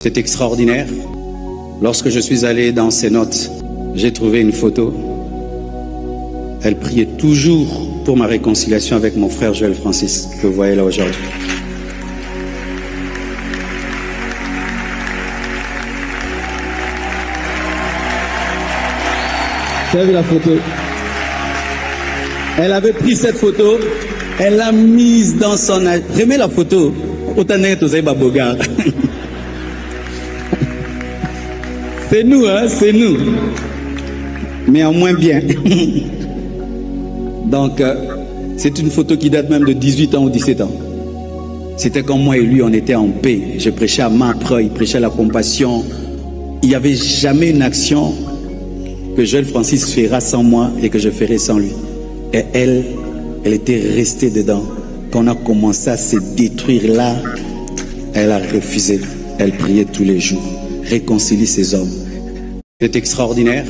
C'est extraordinaire. Lorsque je suis allé dans ses notes, j'ai trouvé une photo. Elle priait toujours pour ma réconciliation avec mon frère Joël Francis, que vous voyez là aujourd'hui. Tu as vu la photo? Elle avait pris cette photo, elle l'a mise dans son... Remets la photo. Autant n'est que Babogar. C'est nous, hein, c'est nous. Mais en moins bien. Donc, c'est une photo qui date même de 18 ans ou 17 ans. C'était comme moi et lui, on était en paix. Je prêchais à Macre, il prêchait la compassion. Il n'y avait jamais une action que Joël Francis fera sans moi et que je ferai sans lui. Et elle était restée dedans. Quand on a commencé à se détruire là, elle a refusé. Elle priait tous les jours. Réconcilie ces hommes. C'est extraordinaire.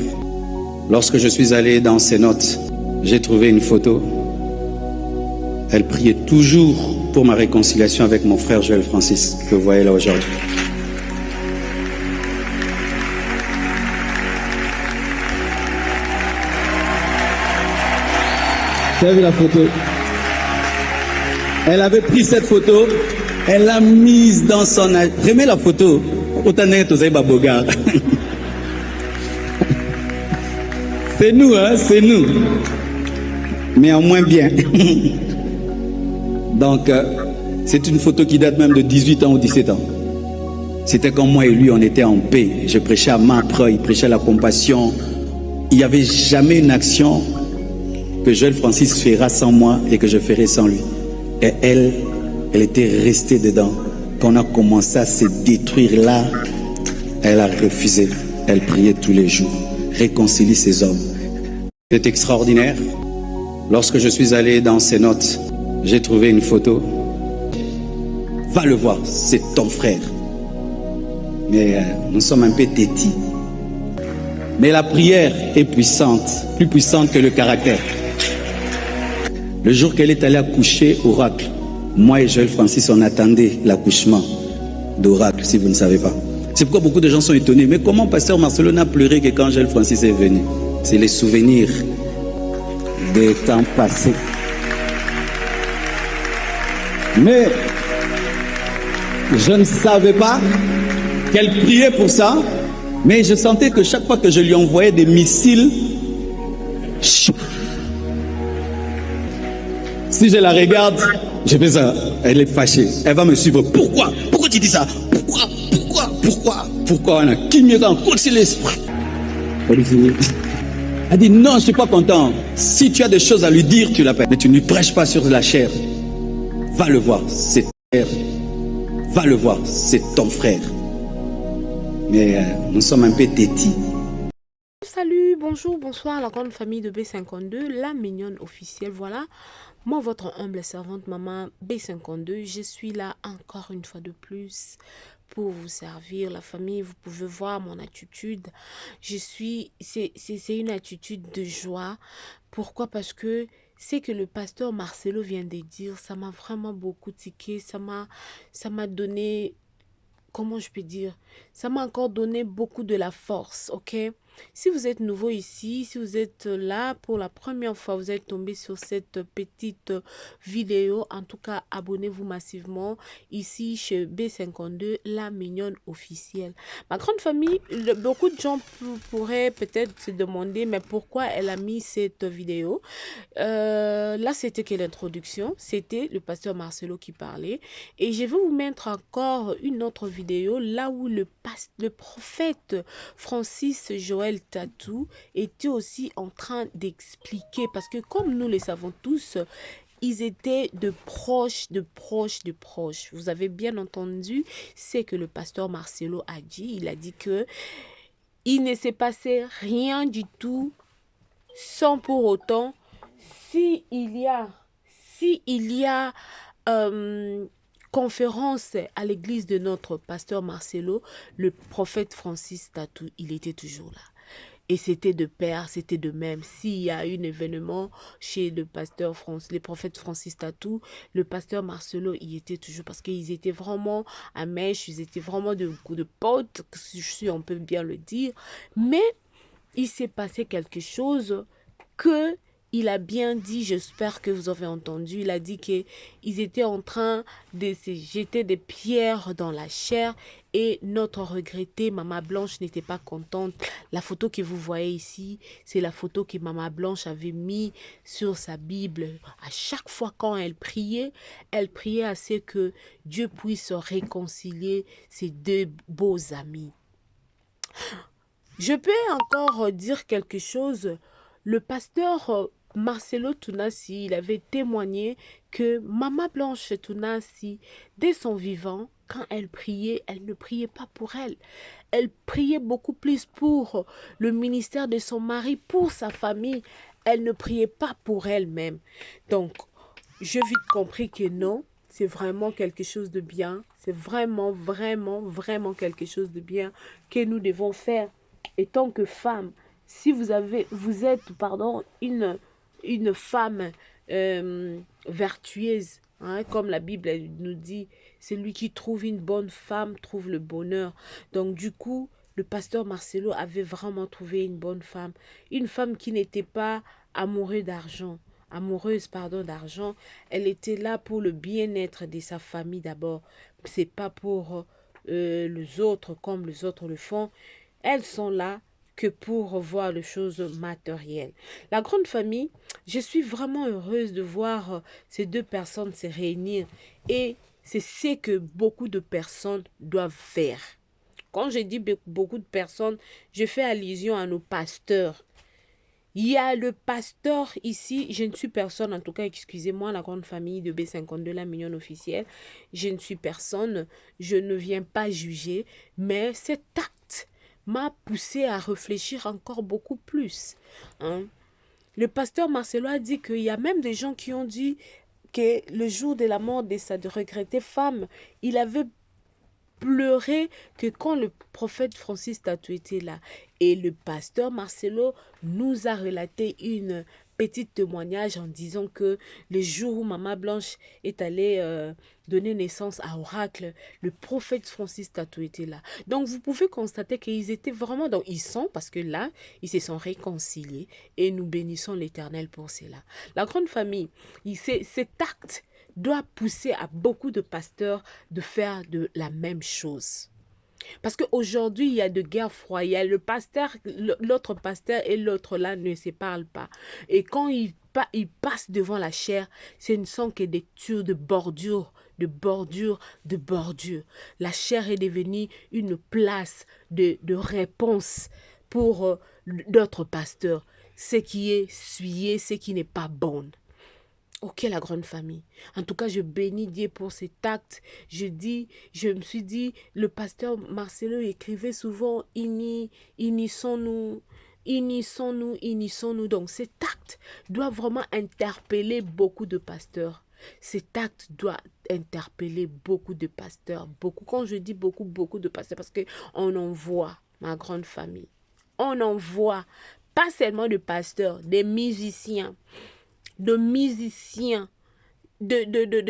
Lorsque je suis allé dans ses notes, j'ai trouvé une photo. Elle priait toujours pour ma réconciliation avec mon frère Joël Francis, que vous voyez là aujourd'hui. Tu as vu la photo? Elle avait pris cette photo, elle l'a mise dans son... Remets la photo. Autant n'est que Babogar. C'est nous, hein, c'est nous. Mais en moins bien. Donc, c'est une photo qui date même de 18 ans ou 17 ans. C'était comme moi et lui, on était en paix. Je prêchais à Macre, il prêchait la compassion. Il n'y avait jamais une action que Joël Francis fera sans moi et que je ferai sans lui. Et elle était restée dedans. Quand on a commencé à se détruire là, elle a refusé. Elle priait tous les jours. Réconcilie ces hommes. C'est extraordinaire. Lorsque je suis allé dans ses notes, j'ai trouvé une photo. Va le voir, c'est ton frère. Mais nous sommes un peu têtis. Mais la prière est puissante, plus puissante que le caractère. Le jour qu'elle est allée accoucher, Oracle, moi et Joël Francis, on attendait l'accouchement d'Oracle, si vous ne savez pas. C'est pourquoi beaucoup de gens sont étonnés. Mais comment Pasteur Marcelo n'a pleuré que quand Joël Francis est venu? C'est les souvenirs des temps passés. Mais je ne savais pas qu'elle priait pour ça. Mais je sentais que chaque fois que je lui envoyais des missiles, si je la regarde, je fais ça. Elle est fâchée. Elle va me suivre. Pourquoi? Pourquoi tu dis ça? Pourquoi on a qui mieux qu'un coup de l'esprit? Elle dit non, je ne suis pas content. Si tu as des choses à lui dire, tu l'appelles. Mais tu ne lui prêches pas sur de la chair. Va le voir, c'est ton frère. Va le voir, c'est ton frère. Mais nous sommes un peu têtis. Salut, bonjour, bonsoir la grande famille de B52, la mignonne officielle. Voilà, moi votre humble servante maman B52, je suis là encore une fois de plus pour vous servir. La famille, vous pouvez voir mon attitude. C'est une attitude de joie. Pourquoi? Parce que c'est que le pasteur Marcelo vient de dire, ça m'a vraiment beaucoup tiqué, ça m'a donné, comment je peux dire, ça m'a encore donné beaucoup de la force, ok? Si vous êtes nouveau ici, si vous êtes là pour la première fois, vous êtes tombé sur cette petite vidéo, en tout cas, abonnez-vous massivement ici chez B52, la mignonne officielle. Ma grande famille, beaucoup de gens pourraient peut-être se demander, mais pourquoi elle a mis cette vidéo? Là, c'était que l'introduction, c'était le pasteur Marcelo qui parlait. Et je vais vous mettre encore une autre vidéo, là où le prophète Francis Joël Tatou était aussi en train d'expliquer, parce que comme nous le savons tous, ils étaient de proches. Vous avez bien entendu ce que le pasteur Marcelo a dit. Il a dit que il ne s'est passé rien du tout sans pour autant, s'il y a conférence à l'église de notre pasteur Marcelo, le prophète Francis Tatou, il était toujours là. Et c'était de pair, c'était de même. S'il y a un événement chez le pasteur les prophètes Francis Tatou, le pasteur Marcelo y était toujours parce qu'ils étaient vraiment à mèche, ils étaient vraiment de potes, si on peut bien le dire. Mais il s'est passé quelque chose que il a bien dit, j'espère que vous avez entendu, il a dit qu'ils étaient en train de se jeter des pierres dans la chair et notre regrettée Maman Blanche n'était pas contente. La photo que vous voyez ici, c'est la photo que Maman Blanche avait mis sur sa Bible. À chaque fois quand elle priait à ce que Dieu puisse réconcilier ses deux beaux amis. Je peux encore dire quelque chose. Le pasteur Marcelo Tounassi, il avait témoigné que Maman Blanche Tounassi, dès son vivant, quand elle priait, elle ne priait pas pour elle. Elle priait beaucoup plus pour le ministère de son mari, pour sa famille. Elle ne priait pas pour elle-même. Donc, j'ai vite compris que non, c'est vraiment quelque chose de bien. C'est vraiment, vraiment, vraiment quelque chose de bien que nous devons faire. Et tant que femme, si vous êtes une femme vertueuse, hein, comme la Bible nous dit, celui qui trouve une bonne femme trouve le bonheur. Donc du coup, le pasteur Marcelo avait vraiment trouvé une bonne femme. Une femme qui n'était pas amoureuse d'argent. Elle était là pour le bien-être de sa famille d'abord. C'est pas pour les autres comme les autres le font. Elles sont là que pour voir les choses matérielles. La grande famille, je suis vraiment heureuse de voir ces deux personnes se réunir et c'est ce que beaucoup de personnes doivent faire. Quand je dis beaucoup de personnes, je fais allusion à nos pasteurs. Il y a le pasteur ici, je ne suis personne, en tout cas, excusez-moi, la grande famille de B52, la mignonne officielle, je ne suis personne, je ne viens pas juger, mais cet acte m'a poussé à réfléchir encore beaucoup plus. Hein. Le pasteur Marcelo a dit qu'il y a même des gens qui ont dit que le jour de la mort de sa regrettée femme, il avait pleuré que quand le prophète Francis Tatou était là. Et le pasteur Marcelo nous a relaté une petite témoignage en disant que le jour où Maman Blanche est allée donner naissance à Oracle, le prophète Francis Tatou était là. Donc vous pouvez constater qu'ils étaient vraiment, donc ils sont, parce que là, ils se sont réconciliés et nous bénissons l'Éternel pour cela. La grande famille, cet acte doit pousser à beaucoup de pasteurs de faire de la même chose. Parce qu'aujourd'hui, il y a de guerres froides. Le pasteur, l'autre pasteur et l'autre là ne se parlent pas. Et quand ils passent devant la chair, ce ne sont que des tirs de bordure, de bordure, de bordure. La chair est devenue une place de réponse pour d'autres pasteurs. Ce qui est souillé, ce qui n'est pas bon. Ok, la grande famille. En tout cas, je bénis Dieu pour cet acte. Je me suis dit, le pasteur Marcelo écrivait souvent, unissons-nous, unissons-nous, unissons-nous. Donc, cet acte doit vraiment interpeller beaucoup de pasteurs. Cet acte doit interpeller beaucoup de pasteurs. Beaucoup. Quand je dis beaucoup, beaucoup de pasteurs, parce qu'on en voit, ma grande famille. On en voit, pas seulement de pasteurs, des musiciens, de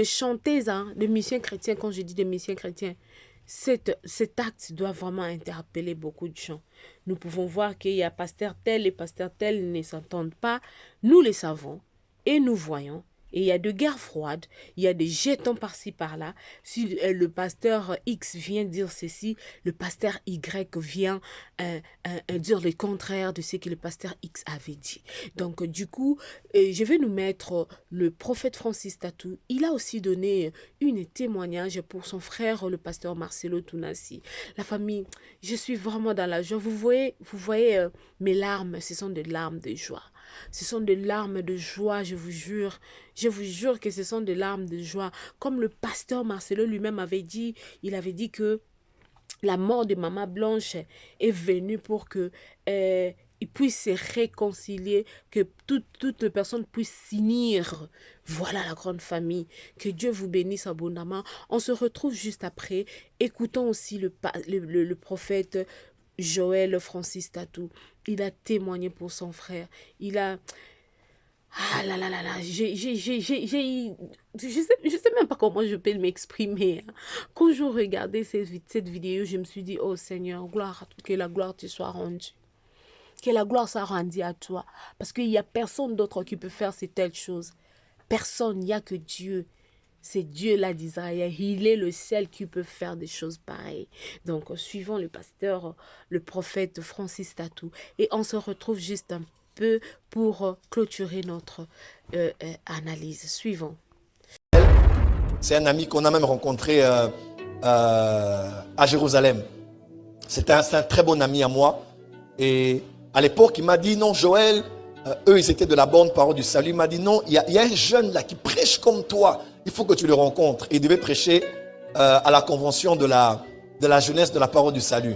chanteuses, hein, de musiciens chrétiens. Quand je dis de musiciens chrétiens, cet acte doit vraiment interpeller beaucoup de gens. Nous pouvons voir qu'il y a pasteur tel et pasteur tel ne s'entendent pas. Nous le savons et nous voyons. Et il y a de guerres froides, il y a des jetons par-ci par-là. Si le pasteur X vient dire ceci, le pasteur Y vient dire le contraire de ce que le pasteur X avait dit. Donc du coup, je vais nous mettre le prophète Francis Tatou. Il a aussi donné une témoignage pour son frère, le pasteur Marcelo Tounassi. La famille, je suis vraiment dans la joie. Vous voyez mes larmes, ce sont des larmes de joie. Ce sont des larmes de joie, je vous jure. Je vous jure que ce sont des larmes de joie. Comme le pasteur Marcelo lui-même avait dit, il avait dit que la mort de Maman Blanche est venue pour que ils puissent se réconcilier, que toutes les personnes puissent s'unir. Voilà la grande famille. Que Dieu vous bénisse abondamment. On se retrouve juste après. Écoutons aussi le prophète Joël Francis Tatou, il a témoigné pour son frère. Il a... Ah là là là là, je sais même pas comment je peux m'exprimer, hein. Quand je regardais cette vidéo, je me suis dit, oh Seigneur, gloire, que la gloire te soit rendue. Que la gloire soit rendue à toi. Parce qu'il n'y a personne d'autre qui peut faire ces telles choses. Personne, il n'y a que Dieu. C'est Dieu là d'Israël. Il est le seul qui peut faire des choses pareilles. Donc, suivons le pasteur, le prophète Francis Tatou. Et on se retrouve juste un peu pour clôturer notre analyse. Suivons. C'est un ami qu'on a même rencontré à Jérusalem. C'est un très bon ami à moi. Et à l'époque, il m'a dit, non, Joël, eux, ils étaient de la bonne parole du salut. Il m'a dit, non, il y a un jeune là qui prêche comme toi. Il faut que tu le rencontres. Il devait prêcher à la convention de la jeunesse de la parole du salut.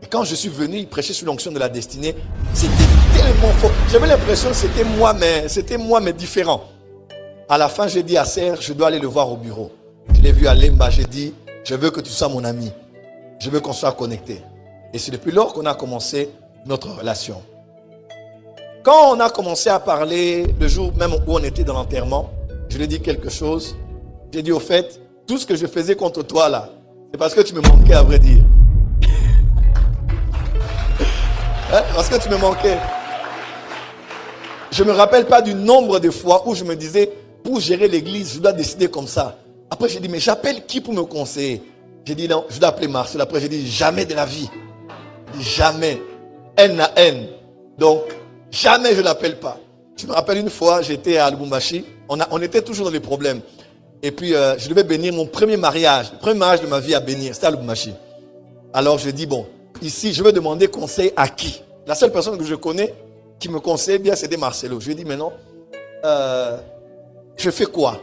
Et quand je suis venu, il prêchait sur l'onction de la destinée. C'était tellement fort. J'avais l'impression que c'était moi, mais différent. À la fin, j'ai dit à Serge, je dois aller le voir au bureau. Je l'ai vu à Lemba, j'ai dit, je veux que tu sois mon ami. Je veux qu'on soit connectés. Et c'est depuis lors qu'on a commencé notre relation. Quand on a commencé à parler, le jour même où on était dans l'enterrement, je lui ai dit quelque chose. J'ai dit, au fait, tout ce que je faisais contre toi là, c'est parce que tu me manquais, à vrai dire. Hein? Parce que tu me manquais. Je ne me rappelle pas du nombre de fois où je me disais, pour gérer l'église, je dois décider comme ça. Après, j'ai dit, mais j'appelle qui pour me conseiller? J'ai dit, non, je dois appeler Marcel. Après, j'ai dit, jamais de la vie. Jamais. N à N. Donc, jamais je ne l'appelle pas. Je me rappelle une fois, j'étais à Lubumbashi. On était toujours dans les problèmes. Et puis, je devais bénir mon premier mariage. Le premier mariage de ma vie à bénir, c'était à Lubumbashi. Alors, je dis, bon, ici, je vais demander conseil à qui? La seule personne que je connais qui me conseille bien, c'était Marcelo. Je lui ai dit, mais non, je fais quoi?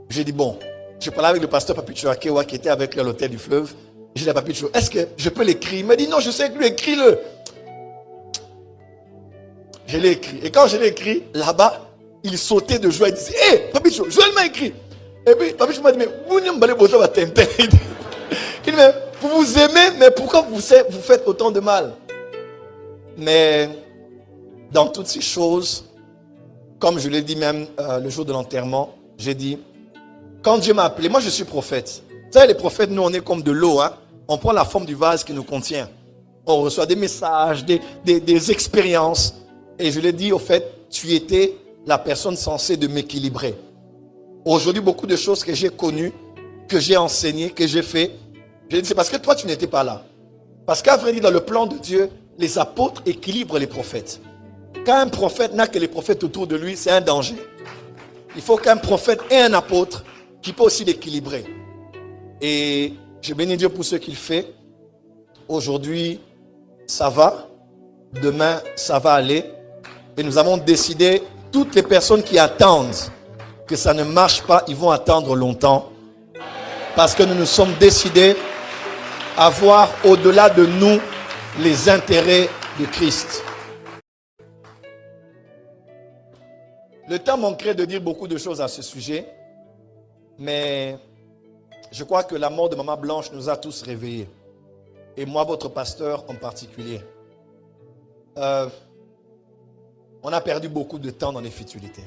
J'ai dit, bon, je parlais avec le pasteur Papicho Akewa qui était avec lui à l'hôtel du fleuve. J'ai dit à Papicho, est-ce que je peux l'écrire? Il m'a dit, non, je sais que lui, écris-le. Je l'ai écrit. Et quand je l'ai écrit, là-bas, il sautait de joie. Il disait, hé, Papicho, Joël m'a écrit. Et puis, Papicho m'a dit, mais vous ne m'allez pas voir Tintin. Il dit, mais vous vous aimez, mais pourquoi vous faites autant de mal? Mais dans toutes ces choses, comme je l'ai dit même le jour de l'enterrement, j'ai dit, quand Dieu m'a appelé, moi je suis prophète. Vous savez, les prophètes, nous on est comme de l'eau. Hein? On prend la forme du vase qui nous contient. On reçoit des messages, des expériences. Et je l'ai dit, au fait, tu étais la personne censée de m'équilibrer. Aujourd'hui, beaucoup de choses que j'ai connues, que j'ai enseignées, que j'ai fait, j'ai dit, c'est parce que toi tu n'étais pas là. Parce qu'à vrai dire, dans le plan de Dieu, les apôtres équilibrent les prophètes. Quand un prophète n'a que les prophètes autour de lui, c'est un danger. Il faut qu'un prophète ait un apôtre qui peut aussi l'équilibrer. Et je bénis Dieu pour ce qu'il fait. Aujourd'hui, ça va. Demain, ça va aller. Et nous avons décidé, toutes les personnes qui attendent que ça ne marche pas, ils vont attendre longtemps. Parce que nous nous sommes décidés à voir au-delà de nous les intérêts de Christ. Le temps manquerait de dire beaucoup de choses à ce sujet, mais je crois que la mort de Maman Blanche nous a tous réveillés. Et moi, votre pasteur en particulier. On a perdu beaucoup de temps dans les futilités.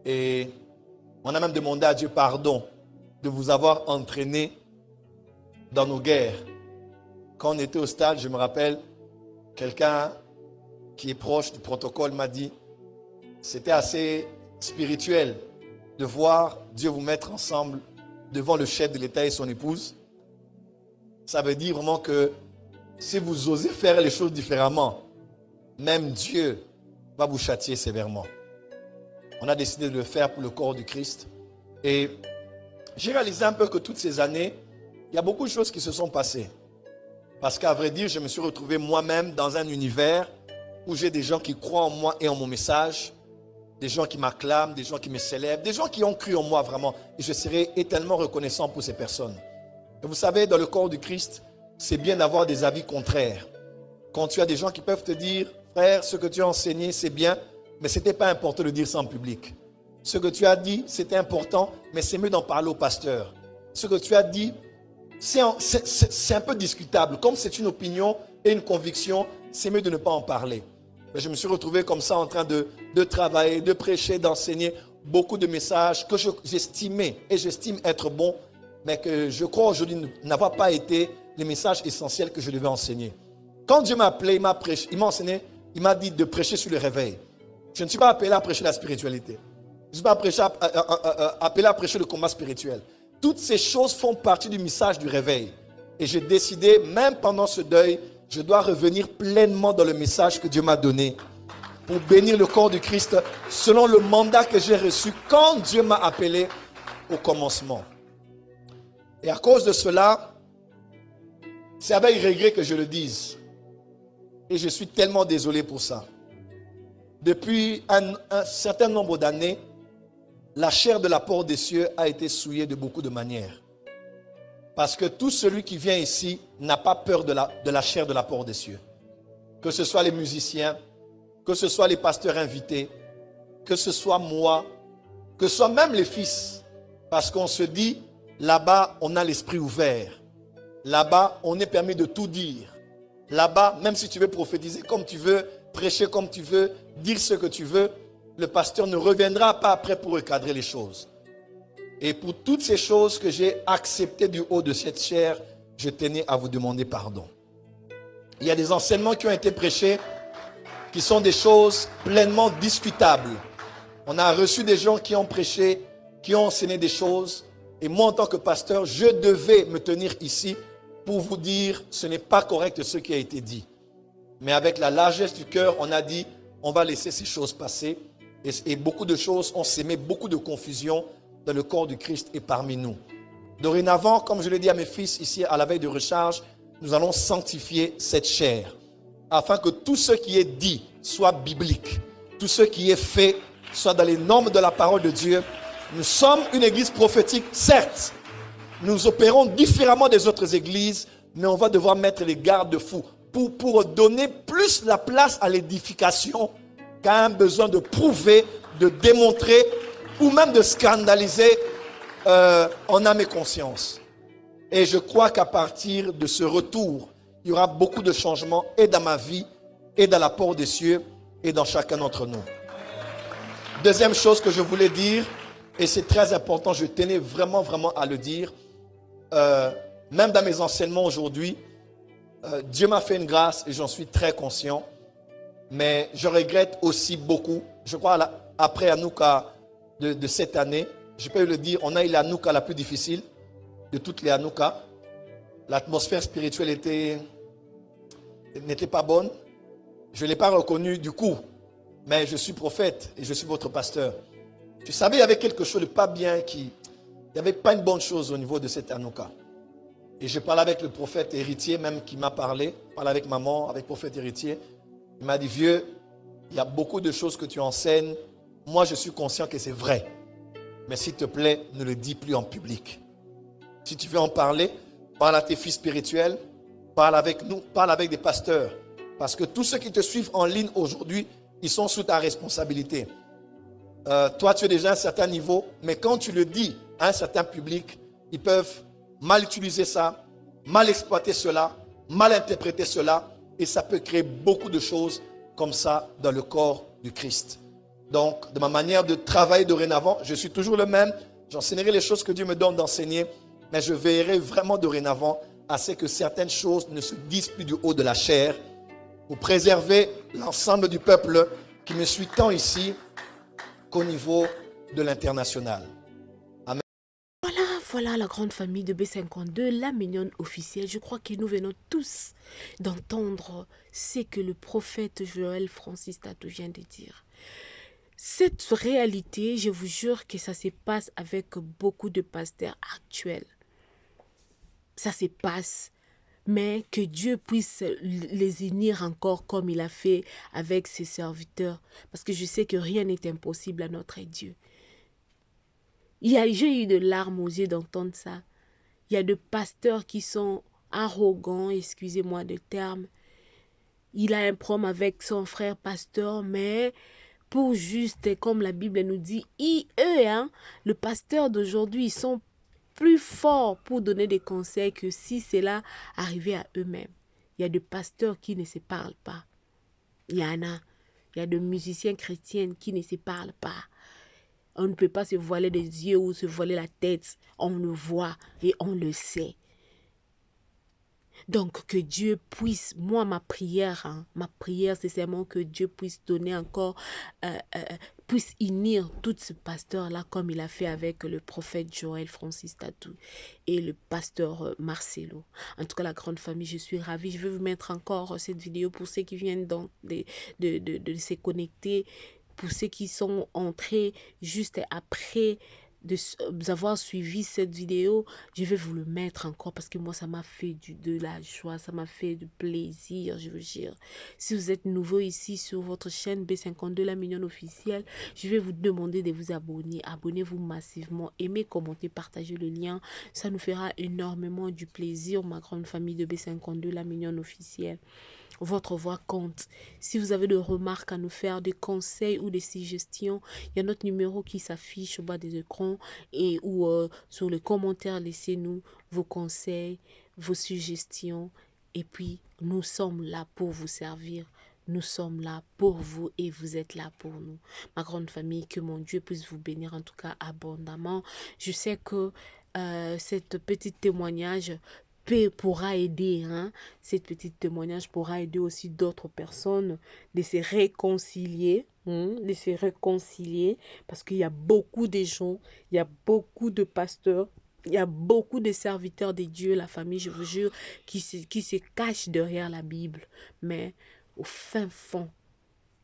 Et on a même demandé à Dieu pardon de vous avoir entraîné dans nos guerres. Quand on était au stade, je me rappelle, quelqu'un qui est proche du protocole m'a dit, c'était assez spirituel de voir Dieu vous mettre ensemble devant le chef de l'État et son épouse. Ça veut dire vraiment que si vous osez faire les choses différemment, même Dieu va vous châtier sévèrement. On a décidé de le faire pour le corps du Christ. Et j'ai réalisé un peu que toutes ces années, il y a beaucoup de choses qui se sont passées. Parce qu'à vrai dire, je me suis retrouvé moi-même dans un univers où j'ai des gens qui croient en moi et en mon message, des gens qui m'acclament, des gens qui me célèbrent, des gens qui ont cru en moi vraiment. Et je serai éternellement reconnaissant pour ces personnes. Et vous savez, dans le corps du Christ, c'est bien d'avoir des avis contraires. Quand tu as des gens qui peuvent te dire, frère, ce que tu as enseigné, c'est bien, mais ce n'était pas important de dire ça en public. Ce que tu as dit, c'était important, mais c'est mieux d'en parler au pasteur. Ce que tu as dit, c'est un peu discutable. Comme c'est une opinion et une conviction, c'est mieux de ne pas en parler. Mais je me suis retrouvé comme ça en train de travailler, de prêcher, d'enseigner beaucoup de messages que j'estimais et j'estime être bons, mais que je crois aujourd'hui n'avoir pas été les messages essentiels que je devais enseigner. Quand Dieu m'a appelé, il m'a enseigné, il m'a dit de prêcher sur le réveil. Je ne suis pas appelé à prêcher la spiritualité. Je ne suis pas appelé à prêcher le combat spirituel. Toutes ces choses font partie du message du réveil. Et j'ai décidé, même pendant ce deuil, je dois revenir pleinement dans le message que Dieu m'a donné pour bénir le corps du Christ selon le mandat que j'ai reçu quand Dieu m'a appelé au commencement. Et à cause de cela, c'est avec regret que je le dise. Et je suis tellement désolé pour ça. Depuis un certain nombre d'années, la chair de la porte des cieux a été souillée de beaucoup de manières. Parce que tout celui qui vient ici n'a pas peur de la chair de la porte des cieux. Que ce soit les musiciens, que ce soit les pasteurs invités, que ce soit moi, que ce soit même les fils. Parce qu'on se dit, là-bas, on a l'esprit ouvert. Là-bas, on est permis de tout dire. Là-bas, même si tu veux prophétiser comme tu veux, prêcher comme tu veux, dire ce que tu veux, le pasteur ne reviendra pas après pour recadrer les choses. Et pour toutes ces choses que j'ai acceptées du haut de cette chair, je tenais à vous demander pardon. Il y a des enseignements qui ont été prêchés qui sont des choses pleinement discutables. On a reçu des gens qui ont prêché, qui ont enseigné des choses. Et moi, en tant que pasteur, je devais me tenir ici pour vous dire ce n'est pas correct ce qui a été dit. Mais avec la largesse du cœur, on a dit on va laisser ces choses passer. Et beaucoup de choses ont sémé beaucoup de confusion dans le corps du Christ et parmi nous. Dorénavant, comme je l'ai dit à mes fils ici à la veille de recharge, nous allons sanctifier cette chair afin que tout ce qui est dit soit biblique, tout ce qui est fait soit dans les normes de la parole de Dieu. Nous sommes une église prophétique, certes. Nous opérons différemment des autres églises, mais on va devoir mettre les garde-fous pour donner plus la place à l'édification qu'à un besoin de prouver, de démontrer ou même de scandaliser en âme et conscience. Et je crois qu'à partir de ce retour, il y aura beaucoup de changements et dans ma vie, et dans la porte des cieux, et dans chacun d'entre nous. Deuxième chose que je voulais dire, et c'est très important, je tenais vraiment à le dire, même dans mes enseignements aujourd'hui, Dieu m'a fait une grâce et j'en suis très conscient, mais je regrette aussi beaucoup. Je crois après Hanouka de cette année, je peux le dire, on a eu la Hanouka la plus difficile de toutes les Hanouka. L'atmosphère spirituelle n'était pas bonne. Je ne l'ai pas reconnu du coup, mais je suis prophète et je suis votre pasteur. Tu savais, il y avait quelque chose de pas bien, il n'y avait pas une bonne chose au niveau de cette Hanouka. Et je parlais avec le prophète héritier même qui m'a parlé, je parlais avec maman, avec le prophète héritier. Il m'a dit, vieux, il y a beaucoup de choses que tu enseignes. Moi, je suis conscient que c'est vrai. Mais s'il te plaît, ne le dis plus en public. Si tu veux en parler, parle à tes fils spirituels, parle avec nous, parle avec des pasteurs. Parce que tous ceux qui te suivent en ligne aujourd'hui, ils sont sous ta responsabilité. Toi, tu es déjà à un certain niveau, mais quand tu le dis à un certain public, ils peuvent mal utiliser ça, mal exploiter cela, mal interpréter cela, et ça peut créer beaucoup de choses comme ça dans le corps du Christ. Donc, de ma manière de travailler dorénavant, je suis toujours le même, j'enseignerai les choses que Dieu me donne d'enseigner, mais je veillerai vraiment dorénavant à ce que certaines choses ne se disent plus du haut de la chair, pour préserver l'ensemble du peuple qui me suit tant ici qu'au niveau de l'international. Amen. Voilà la grande famille de B52, la mignonne officielle. Je crois que nous venons tous d'entendre ce que le prophète Joël Francis Tato vient de dire. Cette réalité, je vous jure que ça se passe avec beaucoup de pasteurs actuels. Ça se passe. Mais que Dieu puisse les unir encore comme il a fait avec ses serviteurs. Parce que je sais que rien n'est impossible à notre Dieu. J'ai eu de larmes aux yeux d'entendre ça. Il y a de pasteurs qui sont arrogants, excusez-moi le terme. Il a un problème avec son frère pasteur, mais pour juste, comme la Bible nous dit, le pasteur d'aujourd'hui, ils sont plus forts pour donner des conseils que si cela arrivait à eux-mêmes. Il y a des pasteurs qui ne se parlent pas. Il y en a. Il y a des musiciens chrétiens qui ne se parlent pas. On ne peut pas se voiler les yeux ou se voiler la tête. On le voit et on le sait. Donc, que Dieu puisse, moi, ma prière, c'est seulement que Dieu puisse donner encore, puisse unir tous ces pasteurs-là comme il a fait avec le prophète Joël Francis Tatou et le pasteur Marcelo. En tout cas, la grande famille, je suis ravie. Je vais vous mettre encore cette vidéo pour ceux qui viennent de se connecter, pour ceux qui sont entrés juste après d'avoir suivi cette vidéo. Je vais vous le mettre encore parce que moi ça m'a fait de la joie, ça m'a fait du plaisir, je vous jure. Si vous êtes nouveau ici sur votre chaîne B52 la mignonne officielle, je vais vous demander de vous abonner. Abonnez-vous massivement, aimez, commentez, partagez le lien, ça nous fera énormément du plaisir, ma grande famille de B52 la mignonne officielle. Votre voix compte. Si vous avez des remarques à nous faire, des conseils ou des suggestions, il y a notre numéro qui s'affiche au bas des écrans ou sur les commentaires, laissez-nous vos conseils, vos suggestions. Et puis, nous sommes là pour vous servir. Nous sommes là pour vous et vous êtes là pour nous. Ma grande famille, que mon Dieu puisse vous bénir en tout cas abondamment. Je sais que cette petite témoignage pourra aider, cette petite témoignage pourra aider aussi d'autres personnes de se réconcilier, parce qu'il y a beaucoup de gens, il y a beaucoup de pasteurs, il y a beaucoup de serviteurs de Dieu, la famille, je vous jure, qui se cachent derrière la Bible, mais au fin fond,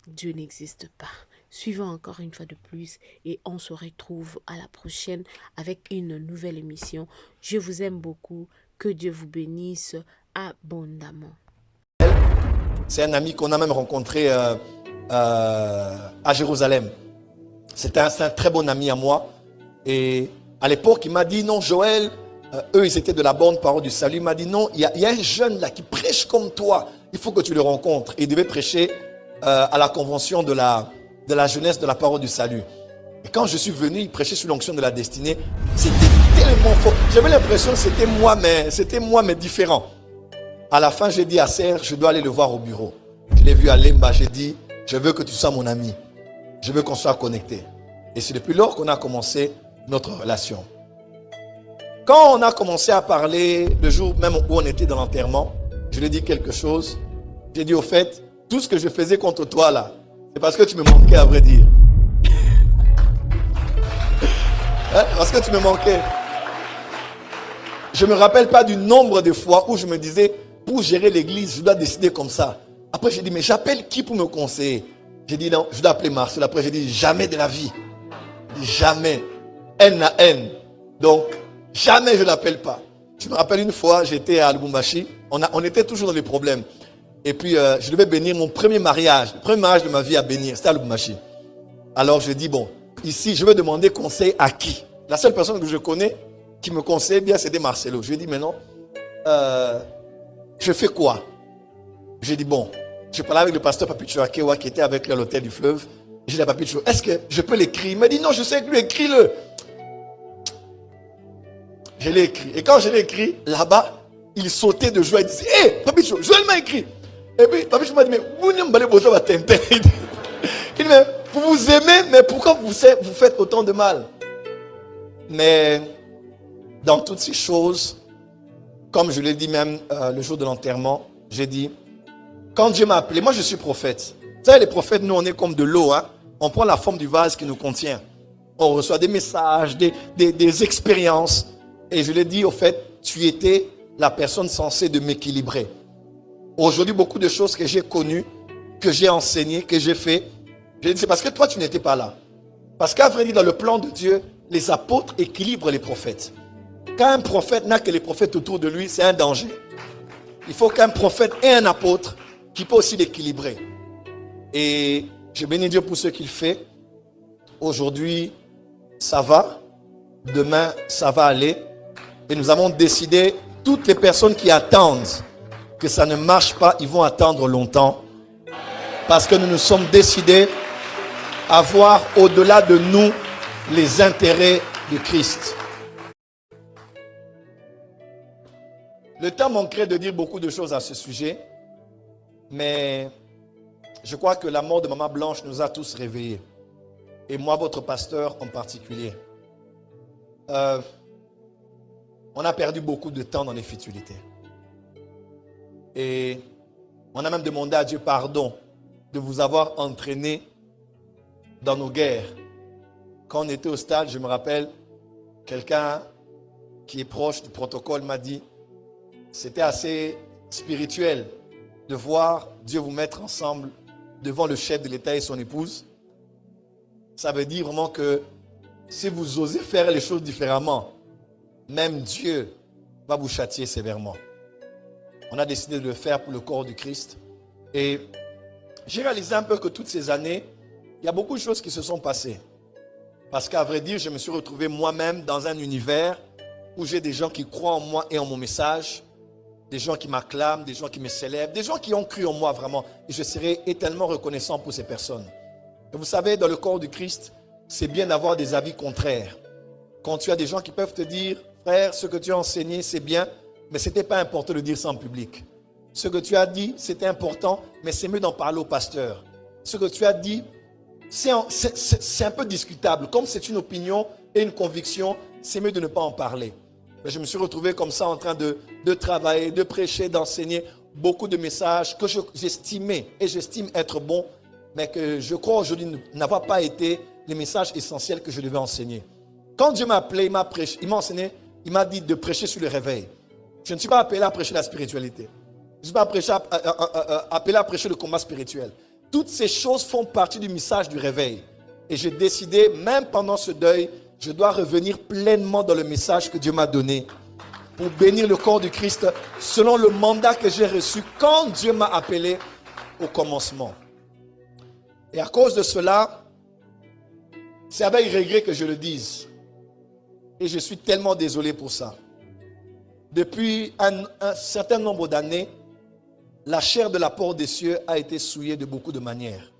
Dieu n'existe pas. Suivons encore une fois de plus et on se retrouve à la prochaine avec une nouvelle émission. Je vous aime beaucoup. Que Dieu vous bénisse abondamment. C'est un ami qu'on a même rencontré à Jérusalem. C'est un très bon ami à moi. Et à l'époque, il m'a dit, non, Joël, eux, ils étaient de la bonne parole du salut. Il m'a dit, non, il y a un jeune là qui prêche comme toi. Il faut que tu le rencontres. Et il devait prêcher à la convention de la jeunesse de la parole du salut. Et quand je suis venu, il prêchait sur l'onction de la destinée. C'était tellement fort. J'avais l'impression que c'était moi, mais différent. À la fin, j'ai dit à Serge, je dois aller le voir au bureau. Je l'ai vu à Lemba, j'ai dit, je veux que tu sois mon ami. Je veux qu'on soit connectés. Et c'est depuis lors qu'on a commencé notre relation. Quand on a commencé à parler, le jour même où on était dans l'enterrement, je lui ai dit quelque chose. J'ai dit, au fait, tout ce que je faisais contre toi là, c'est parce que tu me manquais, à vrai dire. Parce que tu me manquais. Je ne me rappelle pas du nombre de fois où je me disais, pour gérer l'église, je dois décider comme ça. Après, j'ai dit, mais j'appelle qui pour me conseiller? J'ai dit, non, je dois appeler Marcel. Après, j'ai dit, jamais de la vie. Jamais. N à N. Donc, jamais je ne l'appelle pas. Je me rappelle une fois, j'étais à Lubumbashi. On était toujours dans les problèmes. Et puis, je devais bénir mon premier mariage. Le premier mariage de ma vie à bénir, c'était à Lubumbashi. Alors, je dis, bon, ici, je vais demander conseil à qui? La seule personne que je connais qui me conseille bien, c'était Marcelo. Je lui ai dit, mais non, je fais quoi? J'ai dit, bon, je parlais avec le pasteur Papicho Akewa qui était avec lui à l'hôtel du fleuve. J'ai dit à Papicho, est-ce que je peux l'écrire? Il m'a dit, non, je sais que lui, écris-le. Je l'ai écrit. Et quand je l'ai écrit, là-bas, il sautait de joie. Il disait, hé, Papicho, Joël m'a écrit. Et puis, Papicho m'a dit, mais vous ne m'allez pas à Tintin. Il dit, mais vous vous aimez, mais pourquoi vous faites autant de mal? Mais dans toutes ces choses, comme je l'ai dit même le jour de l'enterrement, j'ai dit, quand Dieu m'a appelé, moi je suis prophète. Vous savez, les prophètes, nous on est comme de l'eau. On prend la forme du vase qui nous contient. On reçoit des messages, des expériences. Et je l'ai dit, au fait, tu étais la personne censée de m'équilibrer. Aujourd'hui, beaucoup de choses que j'ai connues, que j'ai enseignées, que j'ai fait, j'ai dit, c'est parce que toi, tu n'étais pas là. Parce qu'à vrai dire, dans le plan de Dieu, les apôtres équilibrent les prophètes. Quand un prophète n'a que les prophètes autour de lui, c'est un danger. Il faut qu'un prophète ait un apôtre qui peut aussi l'équilibrer. Et je bénis Dieu pour ce qu'il fait. Aujourd'hui, ça va. Demain, ça va aller. Et nous avons décidé, toutes les personnes qui attendent que ça ne marche pas, ils vont attendre longtemps. Parce que nous nous sommes décidés à voir au-delà de nous les intérêts de Christ. Le temps manquerait de dire beaucoup de choses à ce sujet, mais je crois que la mort de Maman Blanche nous a tous réveillés. Et moi, votre pasteur en particulier. On a perdu beaucoup de temps dans les futilités. Et on a même demandé à Dieu pardon de vous avoir entraîné dans nos guerres. Quand on était au stade, je me rappelle, quelqu'un qui est proche du protocole m'a dit, c'était assez spirituel de voir Dieu vous mettre ensemble devant le chef de l'État et son épouse. Ça veut dire vraiment que si vous osez faire les choses différemment, même Dieu va vous châtier sévèrement. On a décidé de le faire pour le corps du Christ. Et j'ai réalisé un peu que toutes ces années, il y a beaucoup de choses qui se sont passées. Parce qu'à vrai dire, je me suis retrouvé moi-même dans un univers où j'ai des gens qui croient en moi et en mon message, des gens qui m'acclament, des gens qui me célèbrent, des gens qui ont cru en moi vraiment. Et je serai éternellement reconnaissant pour ces personnes. Et vous savez, dans le corps du Christ, c'est bien d'avoir des avis contraires. Quand tu as des gens qui peuvent te dire, frère, ce que tu as enseigné, c'est bien, mais ce n'était pas important de dire ça en public. Ce que tu as dit, c'était important, mais c'est mieux d'en parler au pasteur. Ce que tu as dit, c'est un peu discutable. Comme c'est une opinion et une conviction, c'est mieux de ne pas en parler. Mais je me suis retrouvé comme ça en train de travailler, de prêcher, d'enseigner beaucoup de messages que j'estimais et j'estime être bons, mais que je crois aujourd'hui n'avoir pas été les messages essentiels que je devais enseigner. Quand Dieu m'a appelé, il m'a enseigné, il m'a dit de prêcher sur le réveil. Je ne suis pas appelé à prêcher la spiritualité. Je ne suis pas appelé à prêcher le combat spirituel. Toutes ces choses font partie du message du réveil. Et j'ai décidé, même pendant ce deuil, je dois revenir pleinement dans le message que Dieu m'a donné pour bénir le corps du Christ selon le mandat que j'ai reçu quand Dieu m'a appelé au commencement. Et à cause de cela, c'est avec regret que je le dise. Et je suis tellement désolé pour ça. Depuis un certain nombre d'années, la chair de la porte des cieux a été souillée de beaucoup de manières.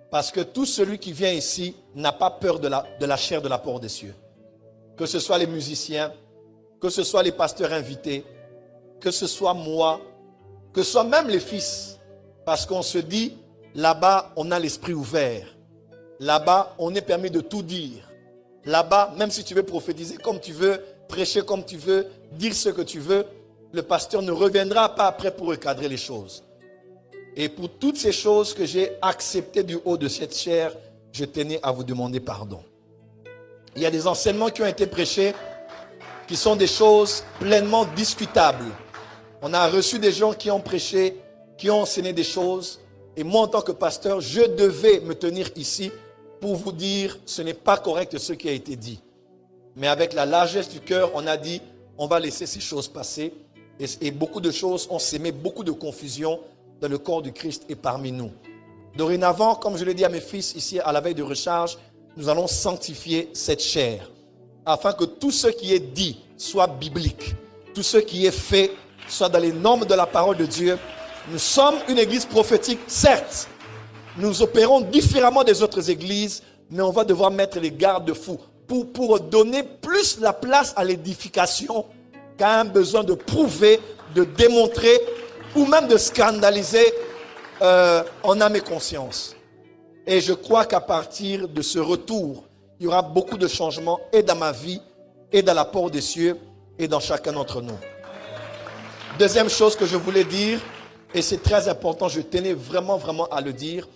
Parce que tout celui qui vient ici n'a pas peur de la chair de la porte des cieux. Que ce soit les musiciens, que ce soit les pasteurs invités, que ce soit moi, que ce soit même les fils. Parce qu'on se dit, là-bas, on a l'esprit ouvert. Là-bas, on est permis de tout dire. Là-bas, même si tu veux prophétiser comme tu veux, prêcher comme tu veux, dire ce que tu veux, le pasteur ne reviendra pas après pour recadrer les choses. Et pour toutes ces choses que j'ai acceptées du haut de cette chair, je tenais à vous demander pardon. Il y a des enseignements qui ont été prêchés qui sont des choses pleinement discutables. On a reçu des gens qui ont prêché, qui ont enseigné des choses. Et moi, en tant que pasteur, je devais me tenir ici pour vous dire ce n'est pas correct ce qui a été dit. Mais avec la largesse du cœur, on a dit on va laisser ces choses passer. Et beaucoup de choses ont sémé beaucoup de confusion dans le corps du Christ et parmi nous. Dorénavant, comme je l'ai dit à mes fils ici à la veille de recharge, nous allons sanctifier cette chair afin que tout ce qui est dit soit biblique. Tout ce qui est fait soit dans les normes de la parole de Dieu. Nous sommes une église prophétique, certes. Nous opérons différemment des autres églises, mais on va devoir mettre les garde-fous pour donner plus la place à l'édification qu'à un besoin de prouver, de démontrer ou même de scandaliser en âme et conscience. Et je crois qu'à partir de ce retour, il y aura beaucoup de changements et dans ma vie, et dans la porte des cieux, et dans chacun d'entre nous. Deuxième chose que je voulais dire, et c'est très important, je tenais vraiment à le dire,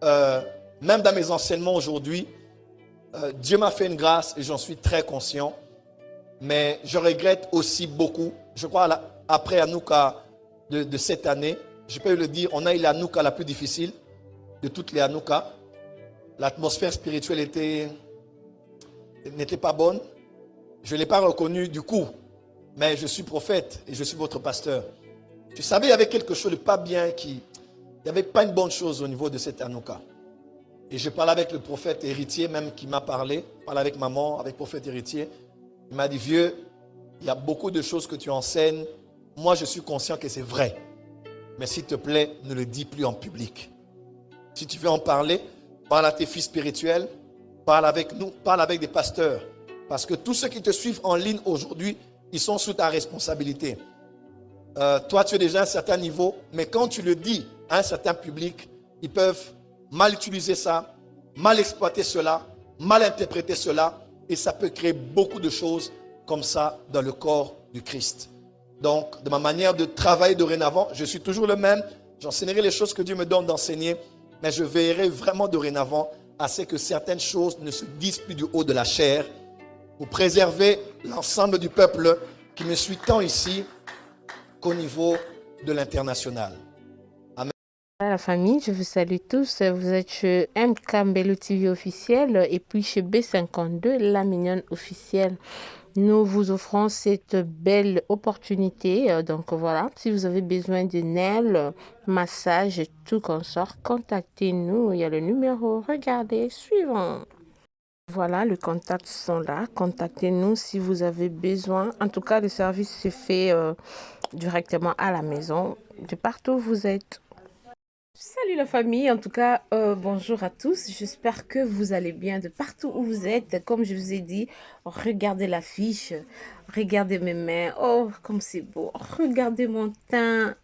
même dans mes enseignements aujourd'hui, Dieu m'a fait une grâce et j'en suis très conscient, mais je regrette aussi beaucoup. Je crois après Hanouka de cette année, je peux le dire, on a eu la Hanouka la plus difficile de toutes les Hanouka. L'atmosphère spirituelle n'était pas bonne. Je ne l'ai pas reconnu du coup, mais je suis prophète et je suis votre pasteur. Tu savais, il y avait quelque chose de pas bien, il n'y avait pas une bonne chose au niveau de cette Hanouka. Et je parlais avec le prophète héritier même qui m'a parlé, je parlais avec maman, avec le prophète héritier. Il m'a dit, vieux, il y a beaucoup de choses que tu enseignes. Moi, je suis conscient que c'est vrai. Mais s'il te plaît, ne le dis plus en public. Si tu veux en parler, parle à tes fils spirituels, parle avec nous, parle avec des pasteurs. Parce que tous ceux qui te suivent en ligne aujourd'hui ils sont sous ta responsabilité. Toi, tu es déjà à un certain niveau, mais quand tu le dis à un certain public, ils peuvent mal utiliser ça, mal exploiter cela, mal interpréter cela, et ça peut créer beaucoup de choses comme ça dans le corps du Christ. Donc, de ma manière de travailler dorénavant, je suis toujours le même, j'enseignerai les choses que Dieu me donne d'enseigner, mais je veillerai vraiment dorénavant à ce que certaines choses ne se disent plus du haut de la chair, pour préserver l'ensemble du peuple qui me suit tant ici qu'au niveau de l'international. Amen. La famille, je vous salue tous. Vous êtes chez MK Mbello TV officiel et puis chez B52, la mignonne officielle. Nous vous offrons cette belle opportunité. Donc voilà, si vous avez besoin de nails, massage et tout consort, contactez-nous. Il y a le numéro, regardez, suivant. Voilà, les contacts sont là. Contactez-nous si vous avez besoin. En tout cas, le service se fait directement à la maison, de partout où vous êtes. Salut la famille, en tout cas, bonjour à tous. J'espère que vous allez bien de partout où vous êtes. Comme je vous ai dit, regardez l'affiche, regardez mes mains. Oh, comme c'est beau. Regardez mon teint.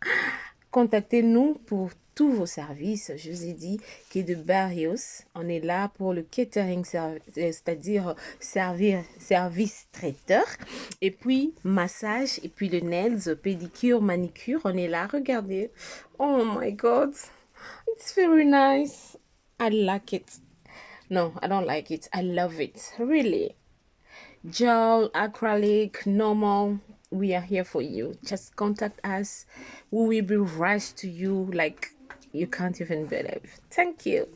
Contactez-nous pour tous vos services. Je vous ai dit que de Barrios, on est là pour le catering, c'est-à-dire service traiteur. Et puis massage, et puis le nails, pédicure, manicure, on est là. Regardez. Oh my God. It's very nice. I like it. No, I don't like it. I love it. Really. Gel, acrylic, normal. We are here for you. Just contact us. We will be rushed to you like you can't even believe. Thank you.